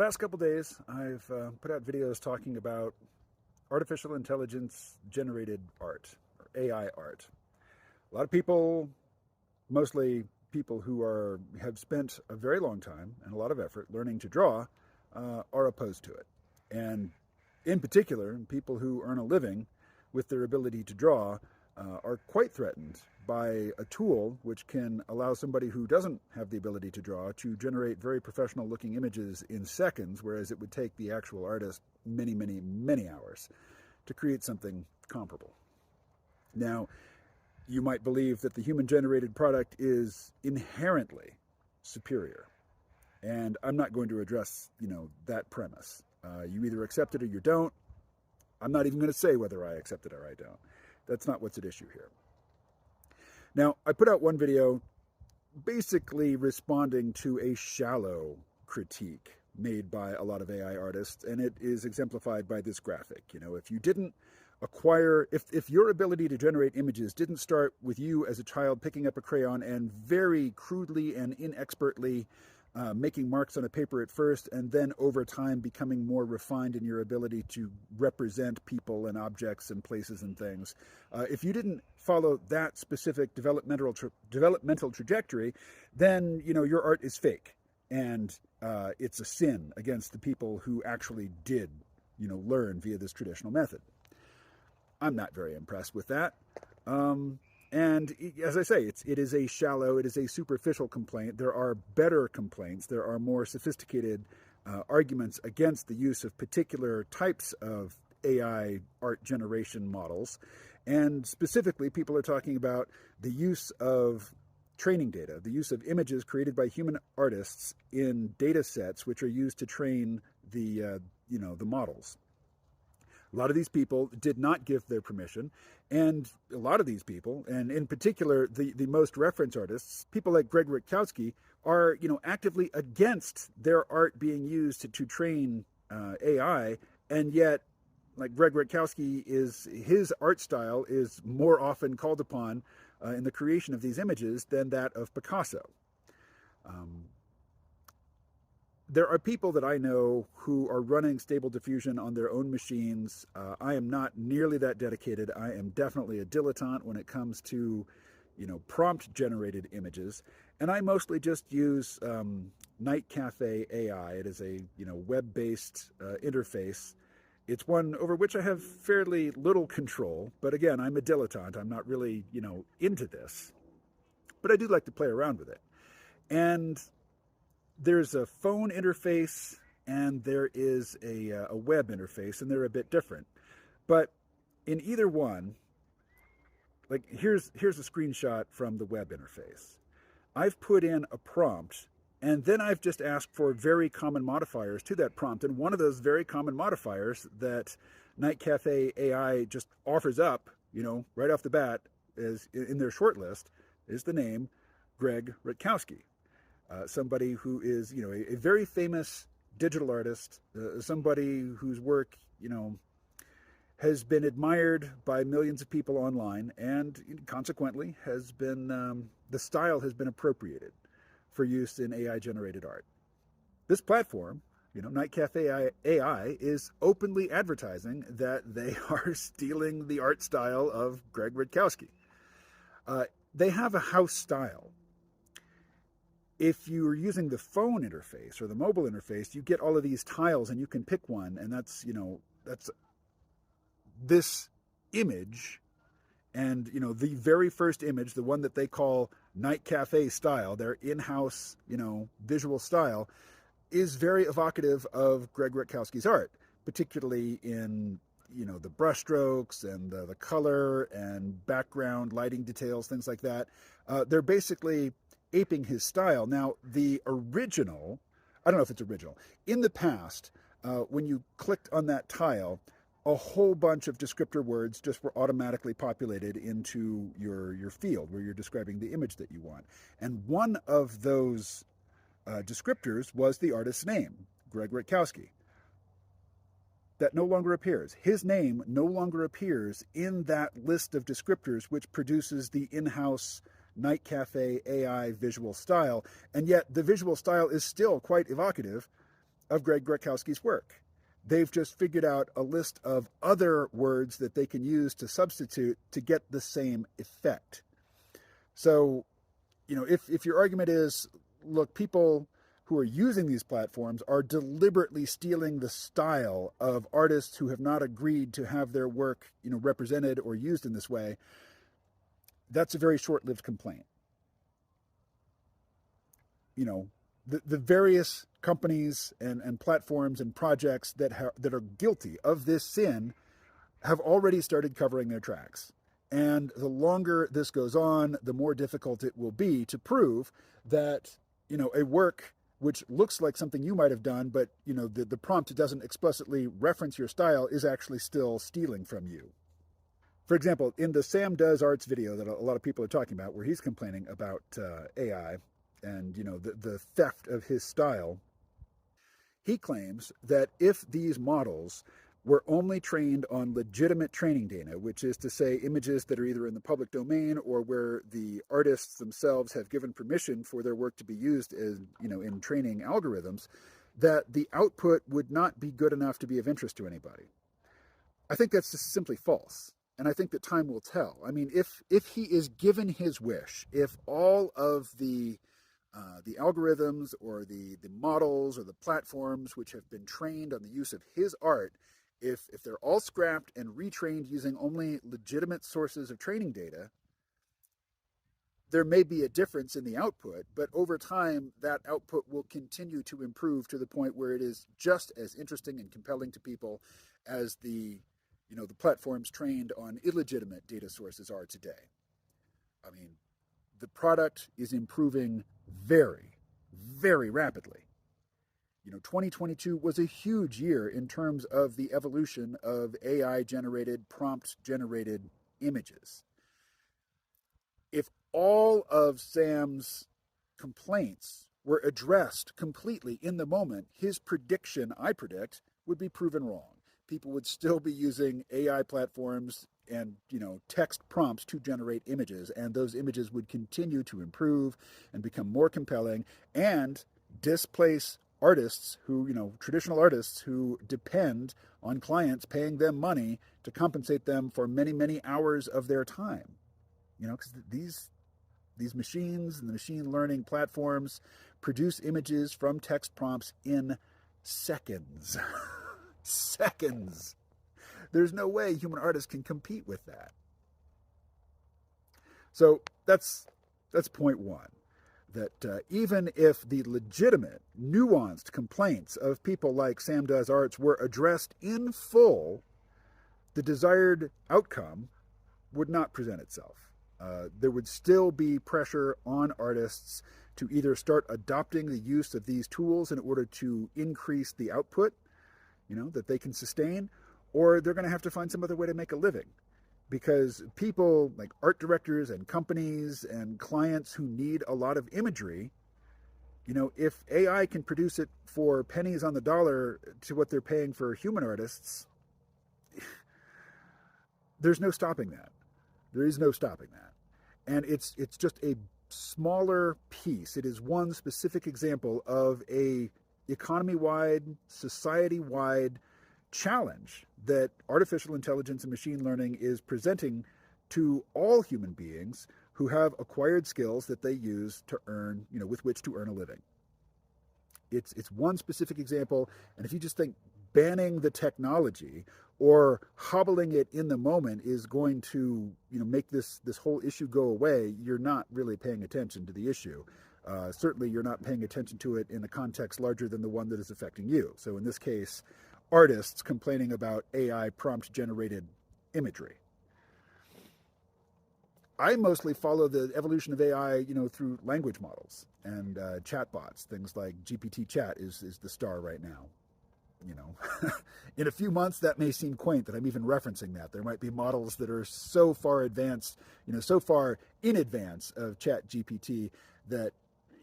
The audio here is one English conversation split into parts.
last couple days, I've put out videos talking about artificial intelligence generated art, or AI art. A lot of people, mostly people who have spent a very long time and a lot of effort learning to draw, are opposed to it. And in particular, people who earn a living with their ability to draw are quite threatened by a tool which can allow somebody who doesn't have the ability to draw to generate very professional looking images in seconds, whereas it would take the actual artist many, many, many hours to create something comparable. Now, you might believe that the human generated product is inherently superior. And I'm not going to address, that premise. You either accept it or you don't. I'm not even going to say whether I accept it or I don't. That's not what's at issue here. Now, I put out one video basically responding to a shallow critique made by a lot of AI artists, and it is exemplified by this graphic. If you didn't acquire, if your ability to generate images didn't start with you as a child picking up a crayon and very crudely and inexpertly making marks on a paper at first, and then over time becoming more refined in your ability to represent people and objects and places and things. If you didn't follow that specific developmental trajectory, then your art is fake, and it's a sin against the people who actually did learn via this traditional method. I'm not very impressed with that. And as I say, it is a shallow, it is a superficial complaint. There are better complaints. There are more sophisticated arguments against the use of particular types of AI art generation models. And specifically, people are talking about the use of training data, the use of images created by human artists in data sets which are used to train the models. A lot of these people did not give their permission, and a lot of these people, and in particular the most reference artists, people like Greg Rutkowski, are actively against their art being used to train AI, and yet, like Greg Rutkowski, his art style is more often called upon in the creation of these images than that of Picasso. There are people that I know who are running Stable Diffusion on their own machines. I am not nearly that dedicated. I am definitely a dilettante when it comes to, prompt-generated images. And I mostly just use Night Cafe AI. It is a, web-based interface. It's one over which I have fairly little control. But again, I'm a dilettante. I'm not really, into this. But I do like to play around with it. And there's a phone interface and there is a web interface, and they're a bit different. But in either one, like here's a screenshot from the web interface. I've put in a prompt, and then I've just asked for very common modifiers to that prompt. And one of those very common modifiers that Night Cafe AI just offers up, right off the bat, is in their short list, is the name Greg Rutkowski. Somebody who is, a very famous digital artist, somebody whose work, has been admired by millions of people online, and consequently has been, the style has been appropriated for use in AI-generated art. This platform, Night Cafe AI, is openly advertising that they are stealing the art style of Greg Rutkowski. They have a house style. If you're using the phone interface or the mobile interface, you get all of these tiles and you can pick one, and that's this image, and the very first image, the one that they call Night Cafe style, their in-house visual style, is very evocative of Greg Rutkowski's art, particularly in the brushstrokes and the color and background lighting details, things like that. They're basically aping his style. Now, the original, I don't know if it's original. In the past, when you clicked on that tile, a whole bunch of descriptor words just were automatically populated into your field where you're describing the image that you want. And one of those descriptors was the artist's name, Greg Rutkowski. That no longer appears. His name no longer appears in that list of descriptors which produces the in-house Night Cafe AI visual style, and yet the visual style is still quite evocative of Greg Grekowski's work. They've just figured out a list of other words that they can use to substitute to get the same effect. So, if your argument is, look, people who are using these platforms are deliberately stealing the style of artists who have not agreed to have their work, represented or used in this way, that's a very short-lived complaint. The various companies and platforms and projects that are guilty of this sin have already started covering their tracks. And the longer this goes on, the more difficult it will be to prove that, a work which looks like something you might have done, but, the prompt doesn't explicitly reference your style, is actually still stealing from you. For example, in the Sam Does Arts video that a lot of people are talking about, where he's complaining about AI and, the theft of his style, he claims that if these models were only trained on legitimate training data, which is to say images that are either in the public domain or where the artists themselves have given permission for their work to be used as, in training algorithms, that the output would not be good enough to be of interest to anybody. I think that's just simply false. And I think that time will tell. I mean, if he is given his wish, if all of the algorithms or the models or the platforms which have been trained on the use of his art, if they're all scrapped and retrained using only legitimate sources of training data, there may be a difference in the output, but over time that output will continue to improve to the point where it is just as interesting and compelling to people as the platforms trained on illegitimate data sources are today. I mean, the product is improving very, very rapidly. 2022 was a huge year in terms of the evolution of AI-generated, prompt-generated images. If all of Sam's complaints were addressed completely in the moment, his prediction, I predict, would be proven wrong. People would still be using AI platforms and text prompts to generate images, and those images would continue to improve and become more compelling and displace artists who, traditional artists who depend on clients paying them money to compensate them for many, many hours of their time. Because these machines and the machine learning platforms produce images from text prompts in seconds. Seconds. There's no way human artists can compete with that. So that's point one. That even if the legitimate, nuanced complaints of people like Sam Does Arts were addressed in full, the desired outcome would not present itself. There would still be pressure on artists to either start adopting the use of these tools in order to increase the output, that they can sustain, or they're going to have to find some other way to make a living. Because people like art directors and companies and clients who need a lot of imagery, if AI can produce it for pennies on the dollar to what they're paying for human artists, there's no stopping that. There is no stopping that. And it's just a smaller piece. It is one specific example of a economy-wide, society-wide challenge that artificial intelligence and machine learning is presenting to all human beings who have acquired skills that they use to earn, with which to earn a living. It's one specific example, and if you just think banning the technology or hobbling it in the moment is going to, make this whole issue go away, you're not really paying attention to the issue. Certainly, you're not paying attention to it in a context larger than the one that is affecting you. So in this case, artists complaining about AI prompt-generated imagery. I mostly follow the evolution of AI, through language models and chatbots. Things like GPT Chat is the star right now. In a few months, that may seem quaint that I'm even referencing that. There might be models that are so far advanced, so far in advance of Chat GPT that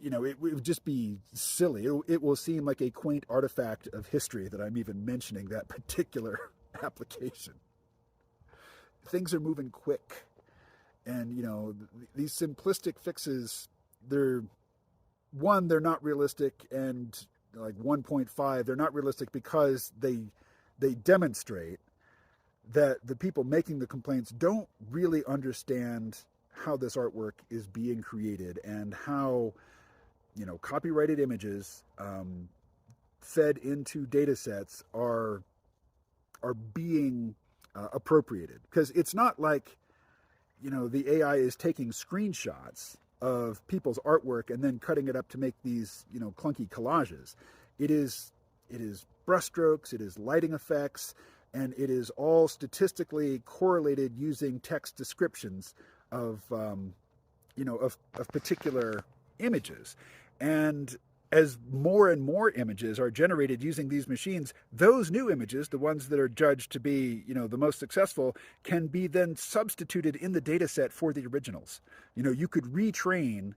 it would just be silly. It will seem like a quaint artifact of history that I'm even mentioning that particular application. Things are moving quick. And, these simplistic fixes, they're not realistic, and like 1.5, they're not realistic because they demonstrate that the people making the complaints don't really understand how this artwork is being created and how, copyrighted images fed into data sets are being appropriated. Because it's not like, the AI is taking screenshots of people's artwork and then cutting it up to make these, clunky collages. It is brushstrokes, it is lighting effects, and it is all statistically correlated using text descriptions of, of particular images. And as more and more images are generated using these machines, those new images, the ones that are judged to be, the most successful, can be then substituted in the data set for the originals. You could retrain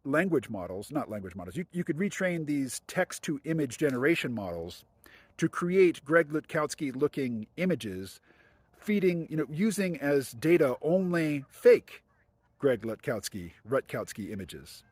language models, not language models, you could retrain these text to image generation models to create Greg Lutkowski looking images, feeding, using as data only fake Greg Rutkowski images.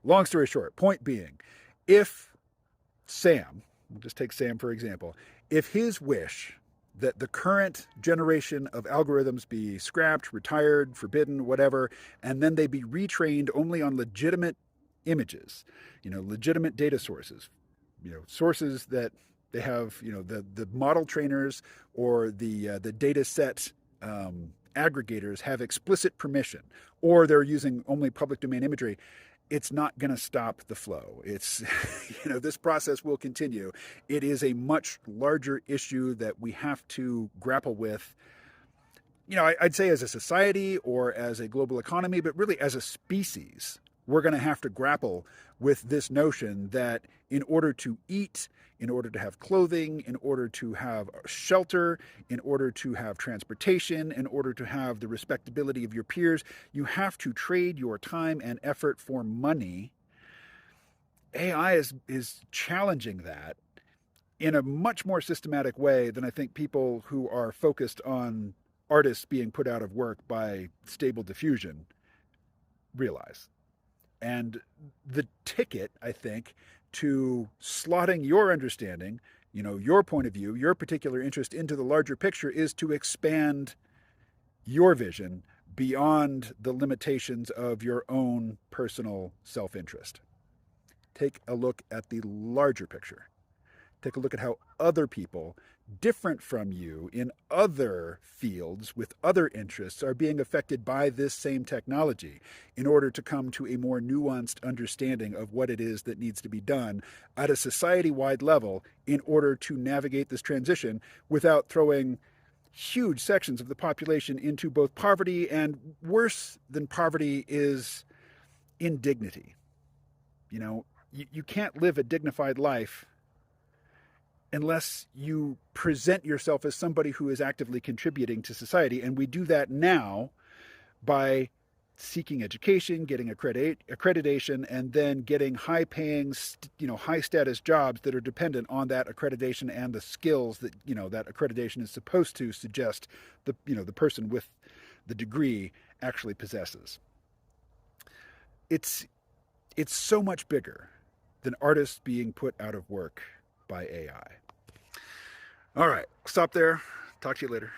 Long story short, point being, if Sam, we'll just take Sam for example, if his wish that the current generation of algorithms be scrapped, retired, forbidden, whatever, and then they be retrained only on legitimate images, legitimate data sources, sources that they have, the model trainers or the data set aggregators have explicit permission, or they're using only public domain imagery, it's not going to stop the flow. It's, this process will continue. It is a much larger issue that we have to grapple with, I'd say as a society or as a global economy, but really as a species. We're going to have to grapple with this notion that in order to eat, in order to have clothing, in order to have shelter, in order to have transportation, in order to have the respectability of your peers, you have to trade your time and effort for money. AI is challenging that in a much more systematic way than I think people who are focused on artists being put out of work by Stable Diffusion realize. And the ticket, I think, to slotting your understanding, your point of view, your particular interest into the larger picture is to expand your vision beyond the limitations of your own personal self-interest. Take a look at the larger picture. Take a look at how other people, different from you in other fields with other interests, are being affected by this same technology in order to come to a more nuanced understanding of what it is that needs to be done at a society-wide level in order to navigate this transition without throwing huge sections of the population into both poverty and, worse than poverty, is indignity. You can't live a dignified life unless you present yourself as somebody who is actively contributing to society. And we do that now by seeking education, getting accreditation, and then getting high-paying, high-status jobs that are dependent on that accreditation and the skills that, that accreditation is supposed to suggest the person with the degree actually possesses. It's so much bigger than artists being put out of work by AI. All right, stop there. Talk to you later.